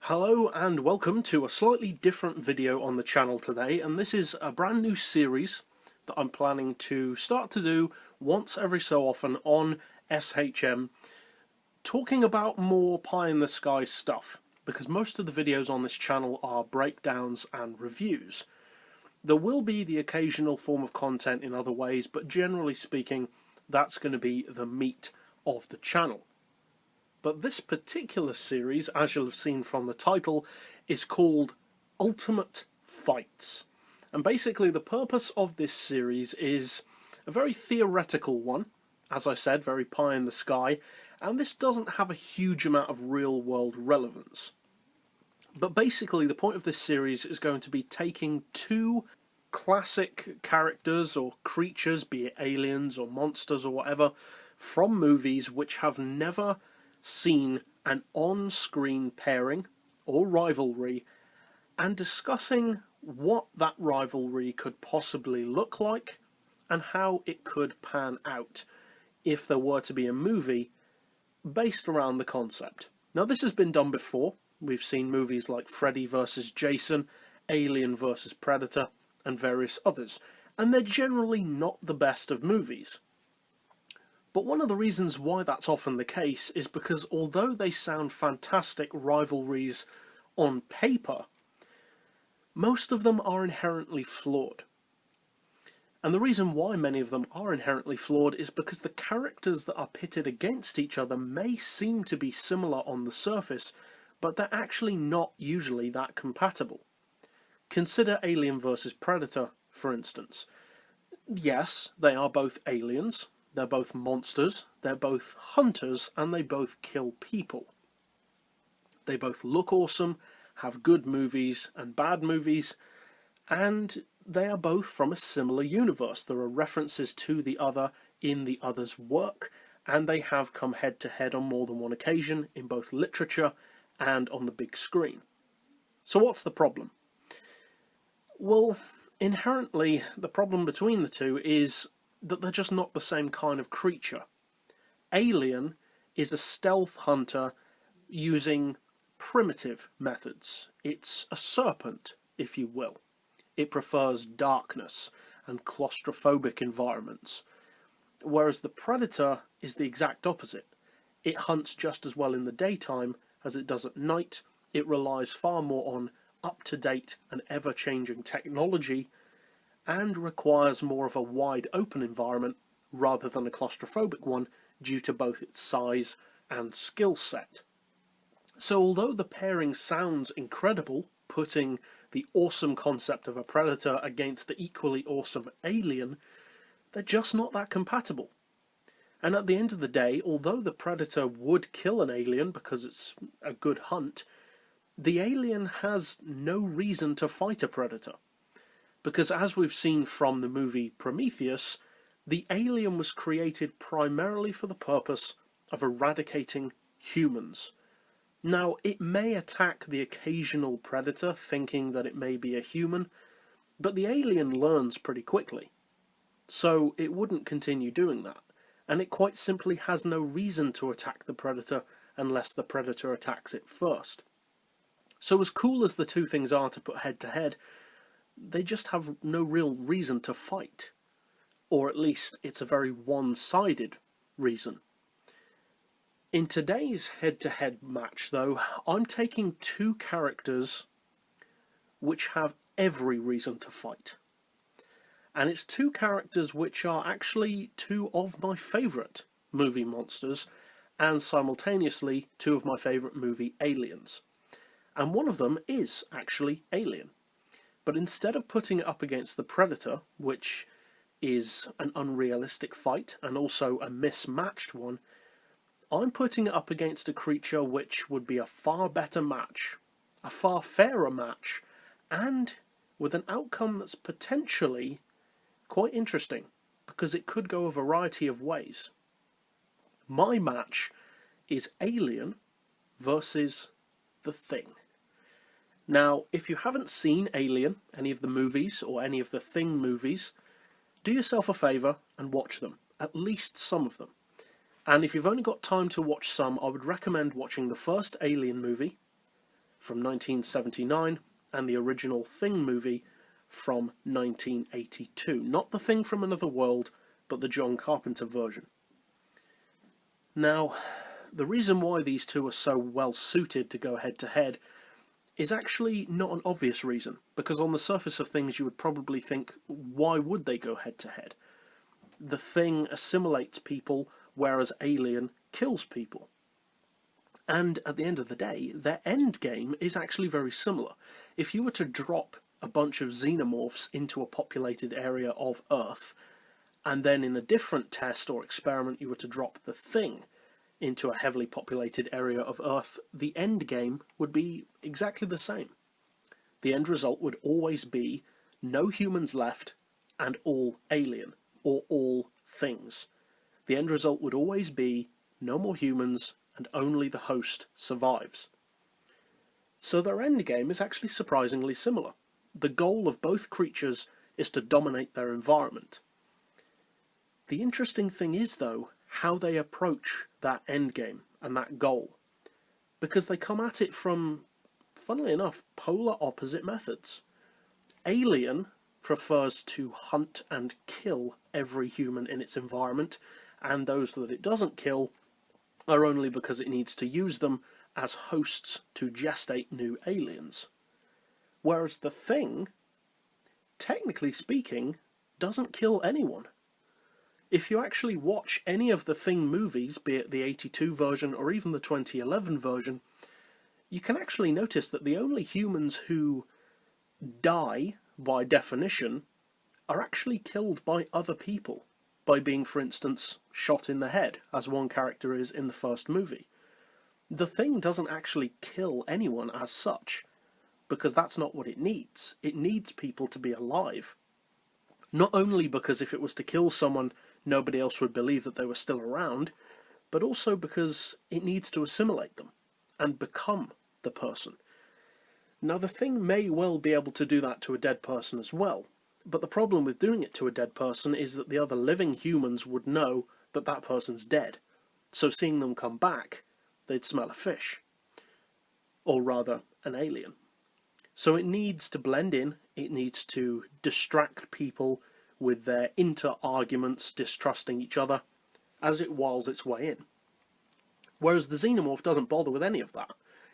Hello and welcome to a slightly different video on the channel today, and this is a brand new series that I'm planning to start to do once every so often on SHM, talking about more pie in the sky stuff, because most of the videos on this channel are breakdowns and reviews. There will be the occasional form of content in other ways, but generally speaking that's going to be the meat of the channel. But this particular series, as you'll have seen from the title, is called Ultimate Fights. And basically the purpose of this series is a very theoretical one, as I said, very pie in the sky, and this doesn't have a huge amount of real-world relevance. But basically the point of this series is going to be taking two classic characters or creatures, be it aliens or monsters or whatever, from movies which have never seen an on-screen pairing or rivalry, and discussing what that rivalry could possibly look like and how it could pan out if there were to be a movie based around the concept. Now, this has been done before. We've seen movies like Freddy vs. Jason, Alien vs. Predator, and various others, and they're generally not the best of movies. But one of the reasons why that's often the case is because although they sound fantastic rivalries on paper, most of them are inherently flawed. And the reason why many of them are inherently flawed is because the characters that are pitted against each other may seem to be similar on the surface, but they're actually not usually that compatible. Consider Alien vs. Predator, for instance. Yes, they are both aliens. They're both monsters, they're both hunters, and they both kill people. They both look awesome, have good movies and bad movies, and they are both from a similar universe. There are references to the other in the other's work, and they have come head to head on more than one occasion in both literature and on the big screen. So what's the problem? Well, inherently, the problem between the two is that they're just not the same kind of creature. Alien is a stealth hunter using primitive methods. It's a serpent, if you will. It prefers darkness and claustrophobic environments. Whereas the Predator is the exact opposite. It hunts just as well in the daytime as it does at night. It relies far more on up-to-date and ever-changing technology, and requires more of a wide open environment rather than a claustrophobic one due to both its size and skill set. So although the pairing sounds incredible, putting the awesome concept of a predator against the equally awesome alien, they're just not that compatible. And at the end of the day, although the predator would kill an alien because it's a good hunt, the alien has no reason to fight a predator. Because as we've seen from the movie Prometheus, the alien was created primarily for the purpose of eradicating humans. Now, it may attack the occasional predator thinking that it may be a human, but the alien learns pretty quickly. So it wouldn't continue doing that, and it quite simply has no reason to attack the predator unless the predator attacks it first. So as cool as the two things are to put head to head, they just have no real reason to fight. Or at least it's a very one-sided reason. In today's head-to-head match, though, I'm taking two characters which have every reason to fight. And it's two characters which are actually two of my favourite movie monsters, and simultaneously two of my favourite movie aliens. And one of them is actually Alien. But instead of putting it up against the Predator, which is an unrealistic fight and also a mismatched one, I'm putting it up against a creature which would be a far better match, a far fairer match, and with an outcome that's potentially quite interesting, because it could go a variety of ways. My match is Alien versus The Thing. Now, if you haven't seen Alien, any of the movies, or any of the Thing movies, do yourself a favour and watch them, at least some of them. And if you've only got time to watch some, I would recommend watching the first Alien movie, from 1979 and the original Thing movie from 1982. Not The Thing from Another World, but the John Carpenter version. Now, the reason why these two are so well suited to go head to head is actually not an obvious reason, because on the surface of things you would probably think, why would they go head to head? The Thing assimilates people, whereas Alien kills people. And at the end of the day, their end game is actually very similar. If you were to drop a bunch of xenomorphs into a populated area of Earth, and then in a different test or experiment you were to drop the Thing into a heavily populated area of Earth, the end game would be exactly the same. The end result would always be no humans left and all alien, or all things. The end result would always be no more humans and only the host survives. So their end game is actually surprisingly similar. The goal of both creatures is to dominate their environment. The interesting thing is, though, how they approach that end game and that goal, because they come at it from, funnily enough, polar opposite methods. Alien prefers to hunt and kill every human in its environment, and those that it doesn't kill are only because it needs to use them as hosts to gestate new aliens. Whereas the Thing, technically speaking, doesn't kill anyone. If you actually watch any of the Thing movies, be it the 82 version or even the 2011 version, you can actually notice that the only humans who die, by definition, are actually killed by other people, by being, for instance, shot in the head, as one character is in the first movie. The Thing doesn't actually kill anyone as such, because that's not what it needs. It needs people to be alive. Not only because if it was to kill someone, nobody else would believe that they were still around, but also because it needs to assimilate them and become the person. Now, the Thing may well be able to do that to a dead person as well, but the problem with doing it to a dead person is that the other living humans would know that that person's dead. So seeing them come back, they'd smell a fish. Or rather, an alien. So it needs to blend in, it needs to distract people with their inter-arguments, distrusting each other, as it whiles its way in. Whereas the xenomorph doesn't bother with any of that.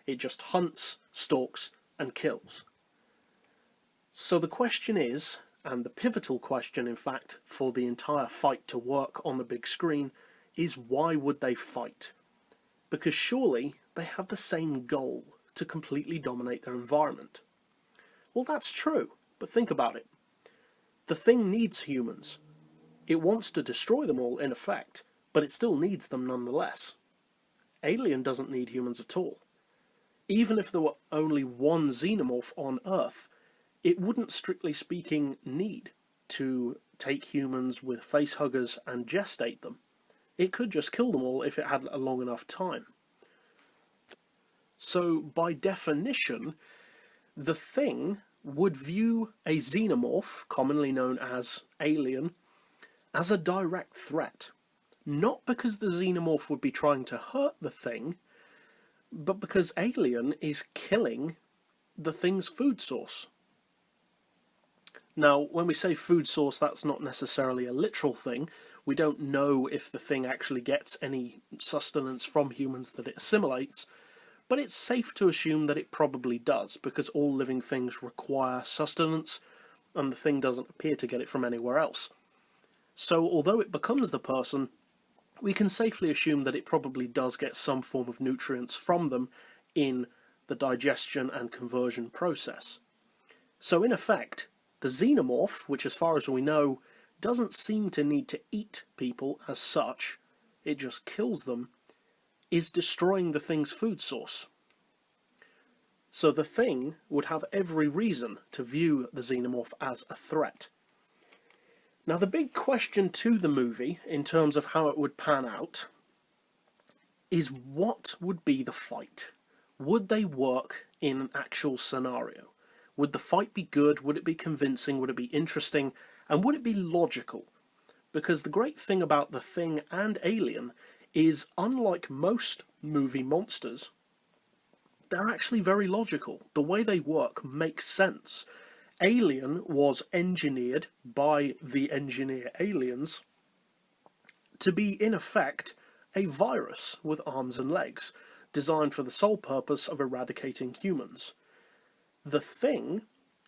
It just hunts, stalks, and kills. So the question is, and the pivotal question in fact for the entire fight to work on the big screen, is why would they fight? Because surely they have the same goal, to completely dominate their environment. Well, that's true, but think about it. The Thing needs humans. It wants to destroy them all in effect, but it still needs them nonetheless. Alien doesn't need humans at all. Even if there were only one xenomorph on Earth, it wouldn't, strictly speaking, need to take humans with facehuggers and gestate them. It could just kill them all if it had a long enough time. So, by definition, the Thing would view a xenomorph, commonly known as Alien, as a direct threat. Not because the xenomorph would be trying to hurt the Thing, but because Alien is killing the Thing's food source. Now, when we say food source, that's not necessarily a literal thing. We don't know if the Thing actually gets any sustenance from humans that it assimilates, but it's safe to assume that it probably does, because all living things require sustenance, and the Thing doesn't appear to get it from anywhere else. So, although it becomes the person, we can safely assume that it probably does get some form of nutrients from them in the digestion and conversion process. So, in effect, the xenomorph, which as far as we know, doesn't seem to need to eat people as such, it just kills them, is destroying the Thing's food source. So the Thing would have every reason to view the xenomorph as a threat. Now the big question to the movie, in terms of how it would pan out, is what would be the fight? Would they work in an actual scenario? Would the fight be good? Would it be convincing? Would it be interesting? And would it be logical? Because the great thing about the Thing and Alien is, unlike most movie monsters, they're actually very logical. The way they work makes sense. Alien was engineered by the engineer aliens to be, in effect, a virus with arms and legs, designed for the sole purpose of eradicating humans. The Thing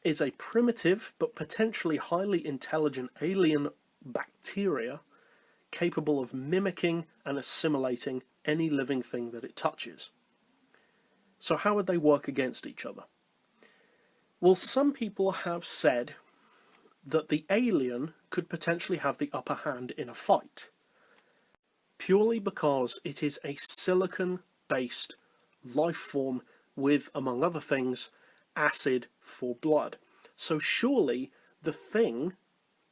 is a primitive but potentially highly intelligent alien bacteria capable of mimicking and assimilating any living thing that it touches. So how would they work against each other? Well, some people have said that the alien could potentially have the upper hand in a fight, purely because it is a silicon-based life form with, among other things, acid for blood. So surely the Thing,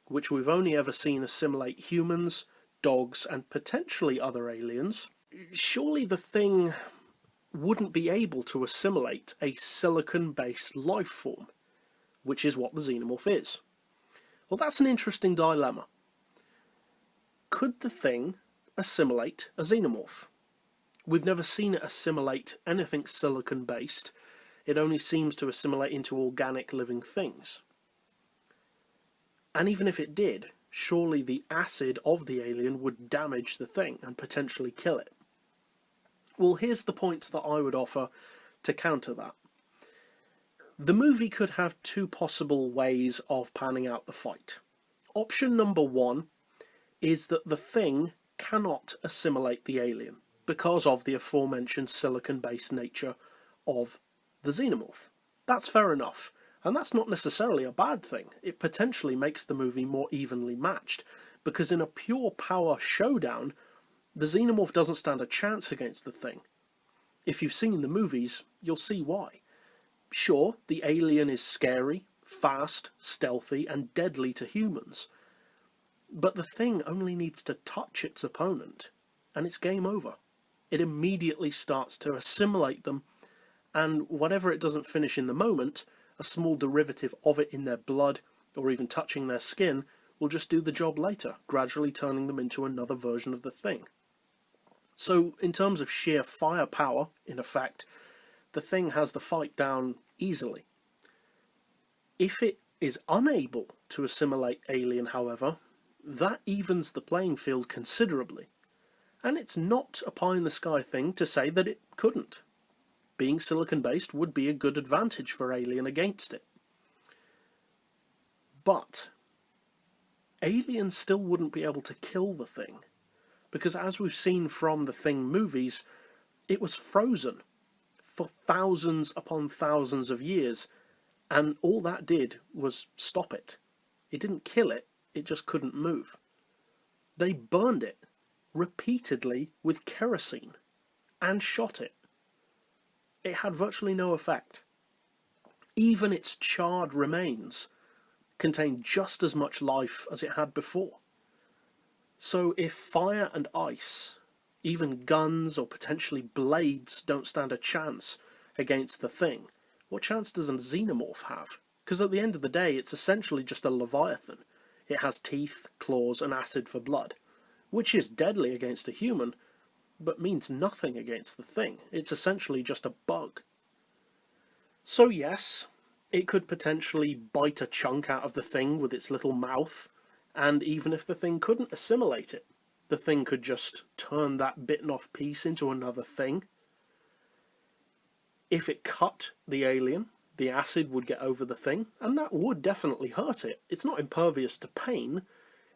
which we've only ever seen assimilate humans, dogs, and potentially other aliens, surely the Thing wouldn't be able to assimilate a silicon-based life form, which is what the xenomorph is. Well, that's an interesting dilemma. Could the Thing assimilate a xenomorph? We've never seen it assimilate anything silicon-based. It only seems to assimilate into organic living things. And even if it did, surely the acid of the alien would damage the Thing and potentially kill it. Well, here's the points that I would offer to counter that. The movie could have two possible ways of panning out the fight. Option number one is that the Thing cannot assimilate the alien because of the aforementioned silicon-based nature of the xenomorph. That's fair enough, and that's not necessarily a bad thing. It potentially makes the movie more evenly matched, because in a pure power showdown, the xenomorph doesn't stand a chance against the Thing. If you've seen the movies, you'll see why. Sure, the alien is scary, fast, stealthy, and deadly to humans. But the Thing only needs to touch its opponent, and it's game over. It immediately starts to assimilate them, and whatever it doesn't finish in the moment, a small derivative of it in their blood, or even touching their skin, will just do the job later, gradually turning them into another version of the Thing. So, in terms of sheer firepower, in effect, the Thing has the fight down easily. If it is unable to assimilate alien, however, that evens the playing field considerably. And it's not a pie-in-the-sky thing to say that it couldn't. Being silicon-based would be a good advantage for alien against it. But alien still wouldn't be able to kill the Thing, because as we've seen from the Thing movies, it was frozen for thousands upon thousands of years, and all that did was stop it. It didn't kill it, it just couldn't move. They burned it repeatedly with kerosene and shot it. It had virtually no effect. Even its charred remains contained just as much life as it had before. So if fire and ice, even guns or potentially blades, don't stand a chance against the Thing, what chance does a xenomorph have? Because at the end of the day, it's essentially just a leviathan. It has teeth, claws, and acid for blood, which is deadly against a human, but means nothing against the Thing. It's essentially just a bug. So yes, it could potentially bite a chunk out of the Thing with its little mouth, and even if the Thing couldn't assimilate it, the Thing could just turn that bitten off piece into another thing. If it cut the alien, the acid would get over the Thing, and that would definitely hurt it. It's not impervious to pain,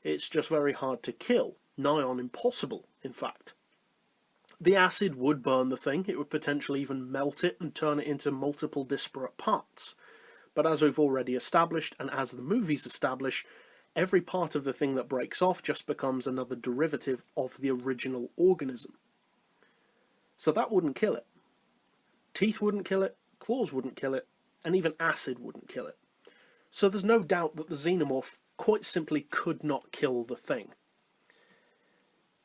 it's just very hard to kill, nigh on impossible, in fact. The acid would burn the Thing, it would potentially even melt it and turn it into multiple disparate parts. But as we've already established, and as the movies establish, every part of the Thing that breaks off just becomes another derivative of the original organism. So that wouldn't kill it. Teeth wouldn't kill it, claws wouldn't kill it, and even acid wouldn't kill it. So there's no doubt that the xenomorph quite simply could not kill the Thing.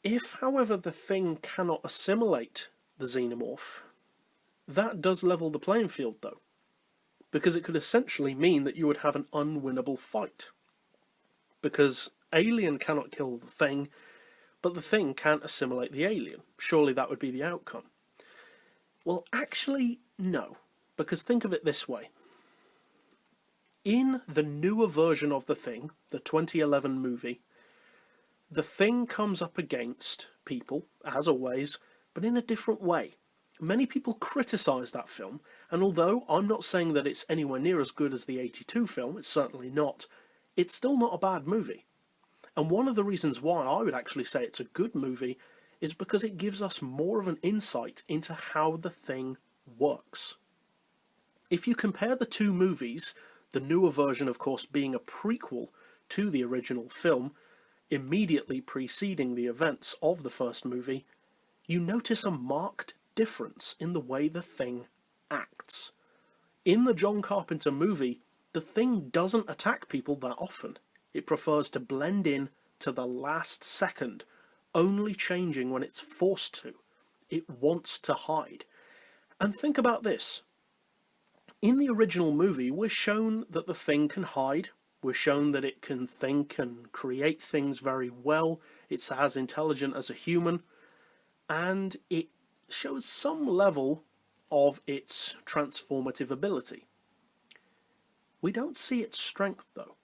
If, however, the Thing cannot assimilate the xenomorph, that does level the playing field, though, because it could essentially mean that you would have an unwinnable fight. Because alien cannot kill the Thing, but the Thing can't assimilate the alien. Surely that would be the outcome. Well, actually, no. Because think of it this way. In the newer version of The Thing, the 2011 movie, The Thing comes up against people, as always, but in a different way. Many people criticise that film, and although I'm not saying that it's anywhere near as good as the 82 film, it's certainly not, it's still not a bad movie. And one of the reasons why I would actually say it's a good movie is because it gives us more of an insight into how the Thing works. If you compare the two movies, the newer version of course being a prequel to the original film, immediately preceding the events of the first movie, you notice a marked difference in the way the Thing acts. In the John Carpenter movie, the Thing doesn't attack people that often. It prefers to blend in to the last second, only changing when it's forced to. It wants to hide. And think about this. In the original movie, we're shown that the Thing can hide. We're shown that it can think and create things very well. It's as intelligent as a human. And it shows some level of its transformative ability. We don't see its strength, though.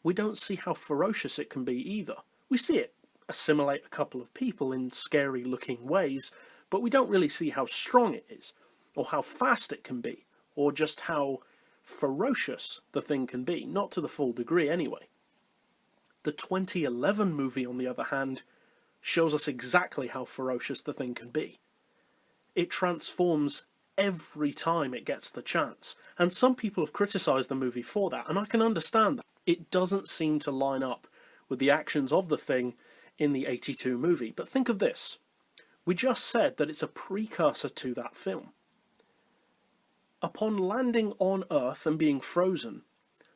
We don't see how ferocious it can be either. We see it assimilate a couple of people in scary-looking ways, but we don't really see how strong it is, or how fast it can be, or just how ferocious the Thing can be, not to the full degree anyway. The 2011 movie, on the other hand, shows us exactly how ferocious the Thing can be. It transforms every time it gets the chance, and some people have criticised the movie for that, and I can understand that. It doesn't seem to line up with the actions of the Thing in the 82 movie, but think of this. We just said that it's a precursor to that film. Upon landing on Earth and being frozen,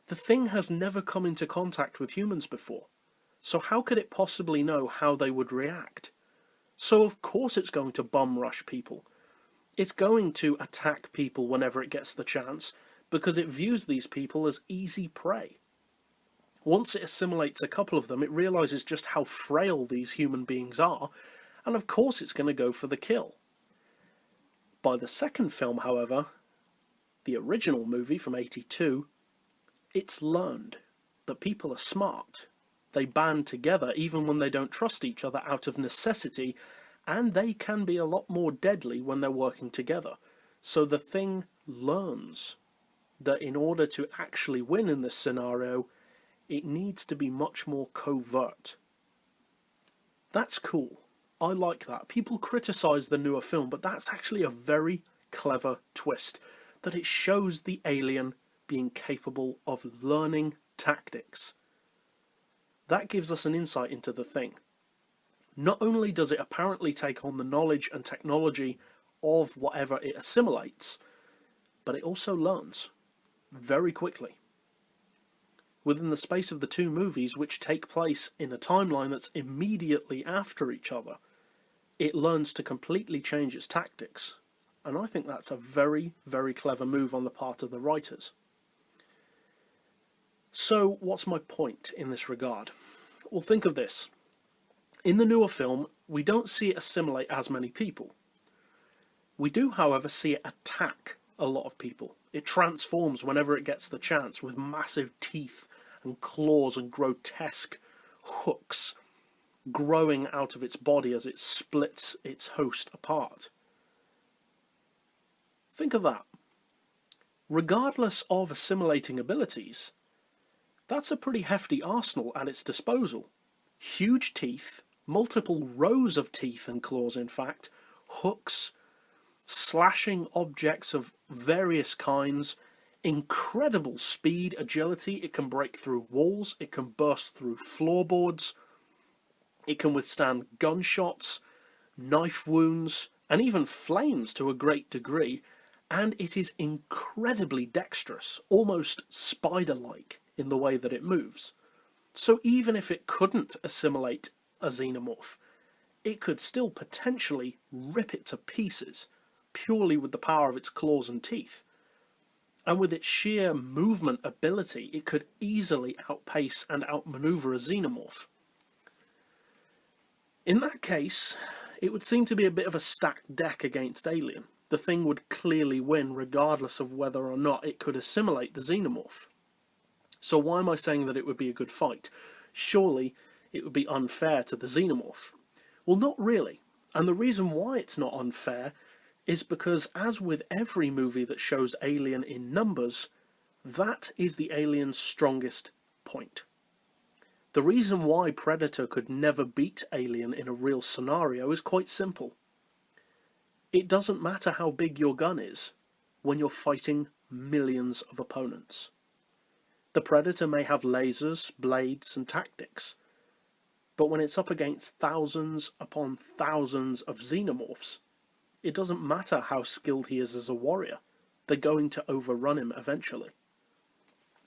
the Thing has never come into contact with humans before, so how could it possibly know how they would react? So of course it's going to bum rush people. It's going to attack people whenever it gets the chance, because it views these people as easy prey. Once it assimilates a couple of them, it realises just how frail these human beings are, and of course it's going to go for the kill. By the second film, however, the original movie from 82, it's learned that people are smart. They band together even when they don't trust each other out of necessity, and they can be a lot more deadly when they're working together. So the Thing learns that in order to actually win in this scenario, it needs to be much more covert. That's cool. I like that. People criticise the newer film, but that's actually a very clever twist, that it shows the alien being capable of learning tactics. That gives us an insight into the Thing. Not only does it apparently take on the knowledge and technology of whatever it assimilates, but it also learns very quickly. Within the space of the two movies, which take place in a timeline that's immediately after each other, it learns to completely change its tactics. And I think that's a very, very clever move on the part of the writers. So, what's my point in this regard? Well, think of this. In the newer film, we don't see it assimilate as many people. We do, however, see it attack a lot of people. It transforms whenever it gets the chance, with massive teeth and claws and grotesque hooks growing out of its body as it splits its host apart. Think of that. Regardless of assimilating abilities, that's a pretty hefty arsenal at its disposal. Huge teeth, multiple rows of teeth and claws in fact, hooks, slashing objects of various kinds, incredible speed, agility. It can break through walls, it can burst through floorboards, it can withstand gunshots, knife wounds, and even flames to a great degree, and it is incredibly dexterous, almost spider-like in the way that it moves. So even if it couldn't assimilate a xenomorph, it could still potentially rip it to pieces, purely with the power of its claws and teeth. And with its sheer movement ability, it could easily outpace and outmaneuver a xenomorph. In that case, it would seem to be a bit of a stacked deck against Alien. the Thing would clearly win regardless of whether or not it could assimilate the xenomorph. So why am I saying that it would be a good fight? Surely it would be unfair to the xenomorph. Well, not really. And the reason why it's not unfair is because, as with every movie that shows Alien in numbers, that is the alien's strongest point. The reason why Predator could never beat Alien in a real scenario is quite simple. It doesn't matter how big your gun is when you're fighting millions of opponents. The Predator may have lasers, blades, and tactics, but when it's up against thousands upon thousands of xenomorphs, it doesn't matter how skilled he is as a warrior. They're going to overrun him eventually.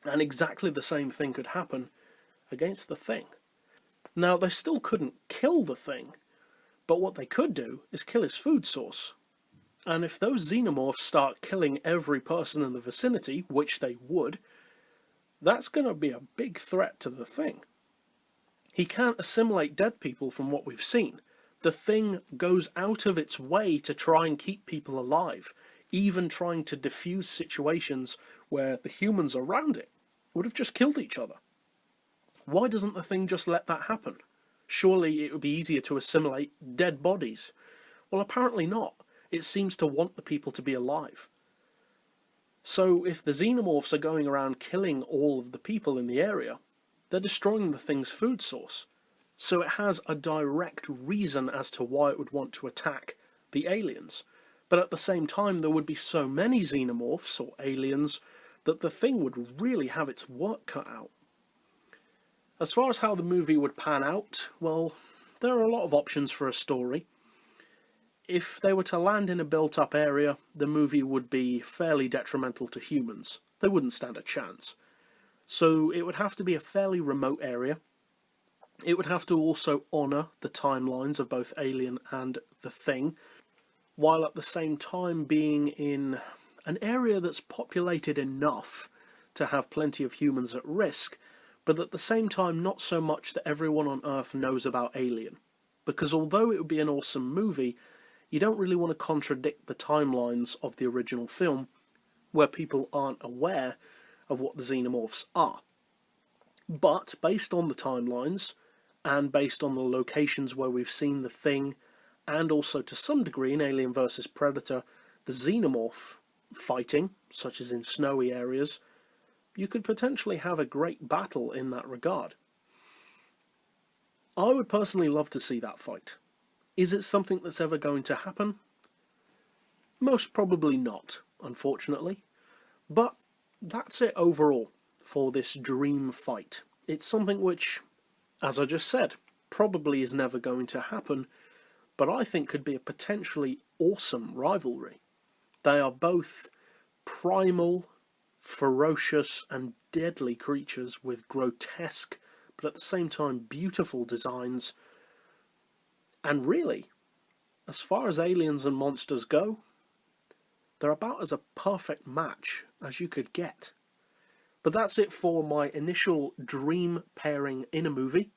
And exactly the same thing could happen against the Thing. Now, they still couldn't kill the Thing, but what they could do is kill his food source. And if those xenomorphs start killing every person in the vicinity, which they would, that's going to be a big threat to the Thing. He can't assimilate dead people from what we've seen. The Thing goes out of its way to try and keep people alive, even trying to defuse situations where the humans around it would have just killed each other. Why doesn't the Thing just let that happen? Surely it would be easier to assimilate dead bodies. Well, apparently not. It seems to want the people to be alive. So if the xenomorphs are going around killing all of the people in the area, they're destroying the Thing's food source. So it has a direct reason as to why it would want to attack the aliens. But at the same time, there would be so many xenomorphs or aliens that the Thing would really have its work cut out. As far as how the movie would pan out, well, there are a lot of options for a story. If they were to land in a built-up area, the movie would be fairly detrimental to humans. They wouldn't stand a chance. So it would have to be a fairly remote area. It would have to also honour the timelines of both Alien and the Thing, while at the same time being in an area that's populated enough to have plenty of humans at risk, but at the same time not so much that everyone on Earth knows about Alien. Because although it would be an awesome movie, you don't really want to contradict the timelines of the original film, where people aren't aware of what the xenomorphs are. But based on the timelines, and based on the locations where we've seen the Thing, and also to some degree in Alien vs Predator, the xenomorph fighting, such as in snowy areas, you could potentially have a great battle in that regard. I would personally love to see that fight. Is it something that's ever going to happen? Most probably not, unfortunately. But that's it overall for this dream fight. It's something which, as I just said, probably is never going to happen, but I think could be a potentially awesome rivalry. They are both primal, ferocious and deadly creatures with grotesque, but at the same time beautiful designs. And really, as far as aliens and monsters go, they're about as a perfect match as you could get. But that's it for my initial dream pairing in a movie.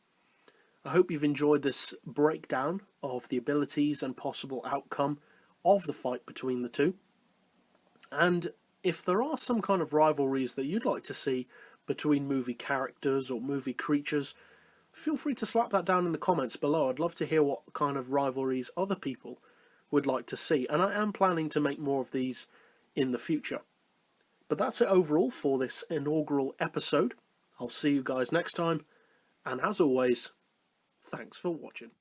I hope you've enjoyed this breakdown of the abilities and possible outcome of the fight between the two. And if there are some kind of rivalries that you'd like to see between movie characters or movie creatures, feel free to slap that down in the comments below. I'd love to hear what kind of rivalries other people would like to see, and I am planning to make more of these in the future. But that's it overall for this inaugural episode. I'll see you guys next time, and as always, thanks for watching.